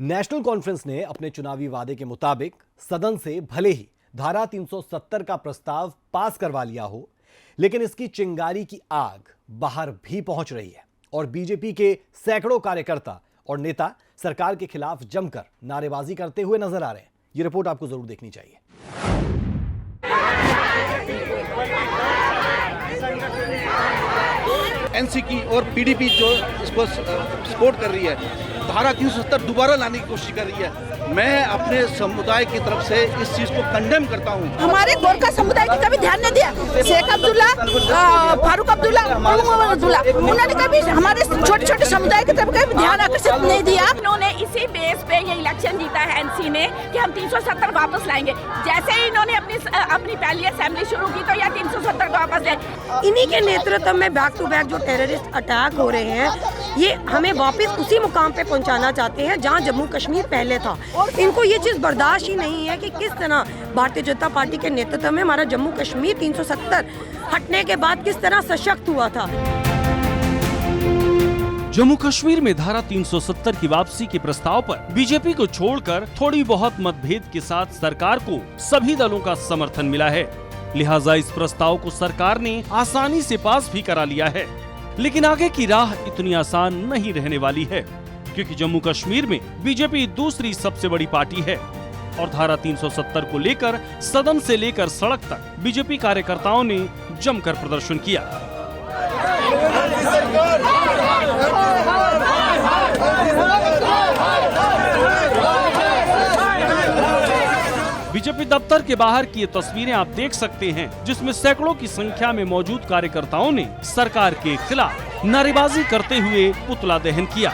National conference ने अपने चुनावी वादे के मुताबिक सदन से भले ही धारा 370 का प्रस्ताव पास करवा लिया हो, लेकिन इसकी चिंगारी की आग बाहर भी पहुंच रही है और बीजेपी के सैकड़ों कार्यकर्ता और नेता सरकार के खिलाफ जमकर नारेबाजी करते हुए नजर आ रहे हैं। यह रिपोर्ट आपको जरूर देखनी चाहिए। एनसी की और पीडीपी जो इसको सपोर्ट कर रही है, धारा 370 दोबारा लाने की कोशिश कर रही है। मैं अपने समुदाय की तरफ से इस चीज को कंडेम करता हूँ। हमारे गोरखा समुदाय की कभी ध्यान नहीं दिया। शेख अब्दुल्ला, फारूक अब्दुल्ला, उन्होंने कभी हमारे छोटे छोटे समुदाय की तरफ कभी ध्यान आकर्षित नहीं दिया। इन्होंने इसी बेस पे ये इलेक्शन जीता है एनसी ने कि हम 370 वापस लाएंगे। जैसे ही इन्होंने अपनी पहली असेंबली शुरू की तो यह 370 वापस ले। इन्हीं के नेतृत्व में बैक टू बैक जो टेररिस्ट अटैक हो रहे हैं, ये हमें वापस उसी मुकाम पे पहुंचाना चाहते हैं जहां जम्मू कश्मीर पहले था। इनको ये चीज बर्दाश्त ही नहीं है कि किस तरह भारतीय जनता पार्टी के नेतृत्व में हमारा जम्मू कश्मीर 370 हटने के बाद किस तरह सशक्त हुआ था। जम्मू कश्मीर में धारा 370 की वापसी के प्रस्ताव पर बीजेपी को छोड़कर थोड़ी बहुत मतभेद के साथ सरकार को सभी दलों का समर्थन मिला है। लिहाजा इस प्रस्ताव को सरकार ने आसानी से पास भी करा लिया है। लेकिन आगे की राह इतनी आसान नहीं रहने वाली है, क्योंकि जम्मू कश्मीर में बीजेपी दूसरी सबसे बड़ी पार्टी है और धारा 370 को लेकर सदन से लेकर सड़क तक बीजेपी कार्यकर्ताओं ने जमकर प्रदर्शन किया। बीजेपी दफ्तर के बाहर की ये तस्वीरें आप देख सकते हैं, जिसमें सैकड़ों की संख्या में मौजूद कार्यकर्ताओं ने सरकार के खिलाफ नारेबाजी करते हुए पुतला दहन किया।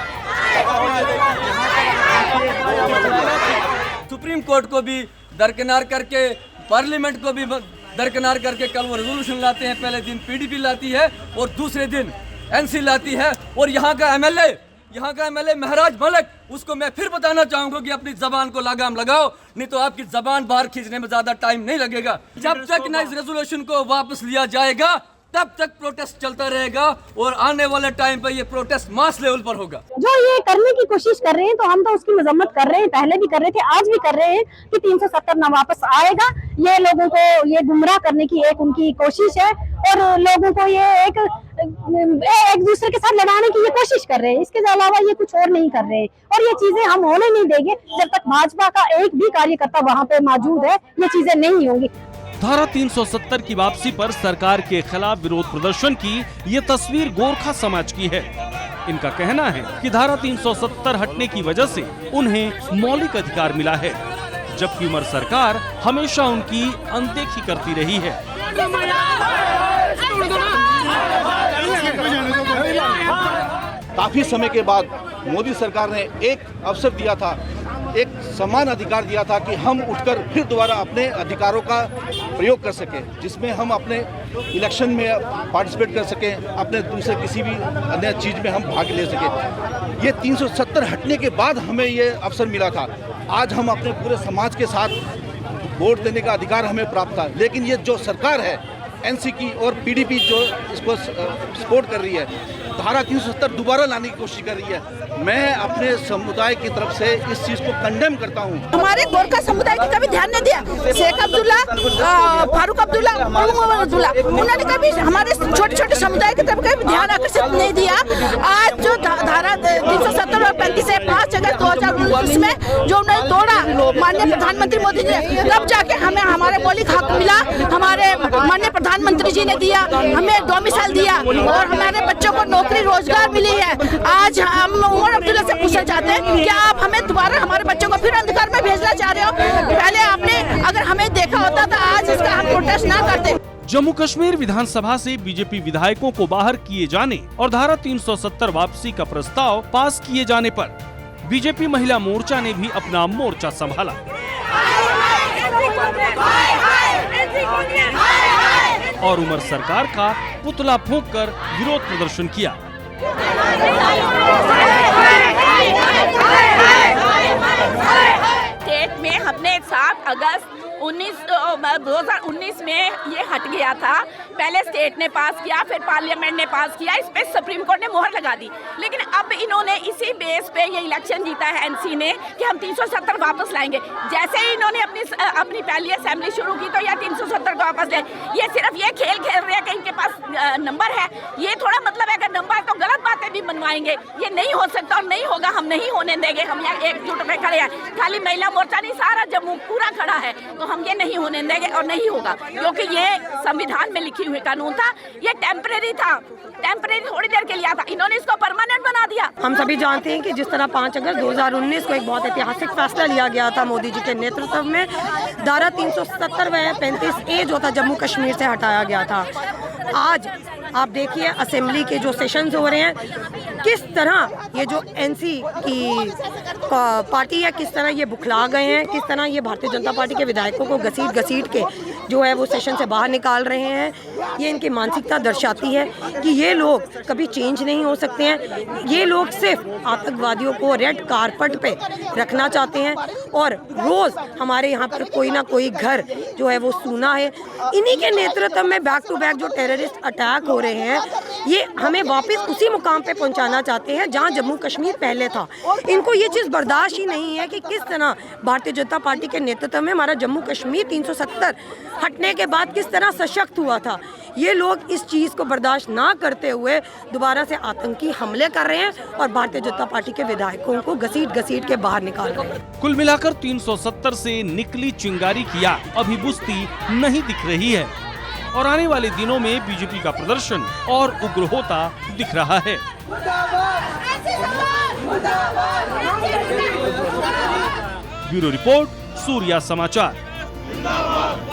सुप्रीम कोर्ट को भी दरकिनार करके, पार्लियामेंट को भी दरकिनार करके कल वो रेजोल्यूशन लाते हैं। पहले दिन पीडीपी लाती है और दूसरे दिन एनसी लाती है। और यहाँ का एमएलए महराज मलिक, उसको मैं फिर बताना चाहूंगा कि अपनी जबान को लगाम लगाओ, नहीं तो आपकी जबान बाहर खींचने में ज्यादा टाइम नहीं लगेगा। जब तक ना इस रेजोल्यूशन को वापस लिया जाएगा तब तक प्रोटेस्ट चलता रहेगा और आने वाले टाइम पे ये प्रोटेस्ट मास लेवल पर होगा। जो ये करने की कोशिश कर रहे हैं तो हम तो उसकी मजम्मत कर रहे हैं, पहले भी कर रहे थे, आज भी कर रहे हैं कि 370 ना वापस आएगा। ये लोगों को ये गुमराह करने की एक उनकी कोशिश है और लोगों को ये एक दूसरे के साथ लड़ाने की ये कोशिश कर रहे हैं। इसके अलावा ये कुछ और नहीं कर रहे हैं और ये चीजें हम होने नहीं देंगे। जब तक भाजपा का एक भी कार्यकर्ता वहाँ पे मौजूद है, ये चीजें नहीं होंगी। धारा 370 की वापसी पर सरकार के खिलाफ विरोध प्रदर्शन की ये तस्वीर गोरखा समाज की है। इनका कहना है कि धारा 370 हटने की वजह से उन्हें मौलिक अधिकार मिला है, जबकि उमर सरकार हमेशा उनकी अनदेखी करती रही है। काफी समय के बाद मोदी सरकार ने एक अवसर दिया था, एक समान अधिकार दिया था कि हम उठकर फिर दोबारा अपने अधिकारों का प्रयोग कर सकें, जिसमें हम अपने इलेक्शन में पार्टिसिपेट कर सकें, अपने दूसरे किसी भी अन्य चीज में हम भाग ले सकें। ये 370 हटने के बाद हमें ये अवसर मिला था। आज हम अपने पूरे समाज के साथ वोट देने का अधिकार हमें प्राप्त था। लेकिन ये जो सरकार है, एनसी की और पीडीपी जो इसको सपोर्ट कर रही है, धारा 370 दोबारा लाने की कोशिश कर रही है। मैं अपने समुदाय की तरफ से इस चीज को कंडेम करता हूँ। हमारे गोरखा समुदाय की कभी ध्यान नहीं दिया। शेख अब्दुल्ला, फारूक अब्दुल्ला, उन्होंने कभी हमारे छोटे छोटे समुदाय की तरफ कभी ध्यान आकर्षित नहीं दिया। आज जो धारा 370 और 35 से 5 अगस्त 2019 में जो उन्होंने तोड़ा माननीय प्रधानमंत्री मोदी जी ने, तब जाके हमें हमारे मौलिक हक मिला। हमारे माननीय प्रधानमंत्री जी ने दिया, हमें डोमिसाइल दिया और हमारे बच्चों को नौकरी रोजगार मिली है। आज हम उमर अब्दुल्ला से पूछना चाहते हैं कि आप हमें दोबारा हमारे बच्चों को फिर अंधकार में भेजना चाह रहे हो? पहले आपने अगर हमें देखा होता तो आज इसका हम प्रोटेस्ट ना करते। जम्मू कश्मीर विधानसभा से बीजेपी विधायकों को बाहर किए जाने और धारा 370 वापसी का प्रस्ताव पास किए जाने पर बीजेपी महिला मोर्चा ने भी अपना मोर्चा संभाला और उमर सरकार का पुतला फूंककर विरोध प्रदर्शन किया। स्टेट में हमने 7 अगस्त 2019 में ये हट गया था। पहले स्टेट ने पास किया, फिर पार्लियामेंट ने पास किया, इस पे सुप्रीम कोर्ट ने मोहर लगा दी। लेकिन अब इन्होंने इसी बेस पे ये इलेक्शन जीता है एनसी ने कि हम 370 वापस लाएंगे। जैसे ही इन्होंने अपनी पहली असेंबली शुरू की तो यह 370 को वापस ले। ये सिर्फ ये खेल खेल रहे हैं कि इनके पास नंबर है। ये थोड़ा मतलब है, अगर नंबर तो गलत बातें भी मनवाएंगे। ये नहीं हो सकता और नहीं होगा, हम नहीं होने देंगे। हम यहाँ एकजुट में खड़े हैं, खाली महिला मोर्चा नहीं, सारा जम्मू पूरा खड़ा है। तो हम ये नहीं होने देंगे और नहीं होगा, क्योंकि ये संविधान में लिखी हुई कानून था। ये टेम्परेरी था, टेम्परेरी थोड़ी देर के लिए था, इन्होंने इसको परमानेंट बना दिया। हम सभी जानते हैं कि जिस तरह 5 अगस्त 2019 को एक बहुत ऐतिहासिक फैसला लिया गया था मोदी जी के नेतृत्व में, धारा 370 व 35A जो था जम्मू कश्मीर से हटाया गया था। आज आप देखिए असेंबली के जो सेशंस हो रहे हैं, किस तरह ये जो एनसी की पार्टी है, किस तरह ये बुखला गए हैं, किस तरह ये भारतीय जनता पार्टी के विधायकों को घसीट के जो है वो सेशन से बाहर निकाल रहे हैं। ये इनकी मानसिकता दर्शाती है कि ये लोग कभी चेंज नहीं हो सकते हैं। ये लोग सिर्फ आतंकवादियों को रेड कारपेट पे रखना चाहते हैं और रोज़ हमारे यहाँ पर कोई ना कोई घर जो है वो सूना है। इन्हीं के नेतृत्व में बैक टू बैक जो टेररिस्ट अटैक हो रहे हैं, ये हमें वापस उसी मुकाम पे पहुंचाना चाहते हैं जहां जम्मू कश्मीर पहले था। इनको ये चीज़ बर्दाश्त ही नहीं है कि किस तरह भारतीय जनता पार्टी के नेतृत्व में हमारा जम्मू कश्मीर 370 हटने के बाद किस तरह सशक्त हुआ था। ये लोग इस चीज़ को बर्दाश्त ना करते हुए दोबारा से आतंकी हमले कर रहे हैं और भारतीय जनता पार्टी के विधायकों को घसीट के बाहर निकाल रहे हैं। कुल मिलाकर 370 से निकली चिंगारी की आग अभी बुझती नहीं दिख रही है और आने वाले दिनों में बीजेपी का प्रदर्शन और उग्र होता दिख रहा है। ब्यूरो रिपोर्ट, सूर्या समाचार। जिंदाबाद।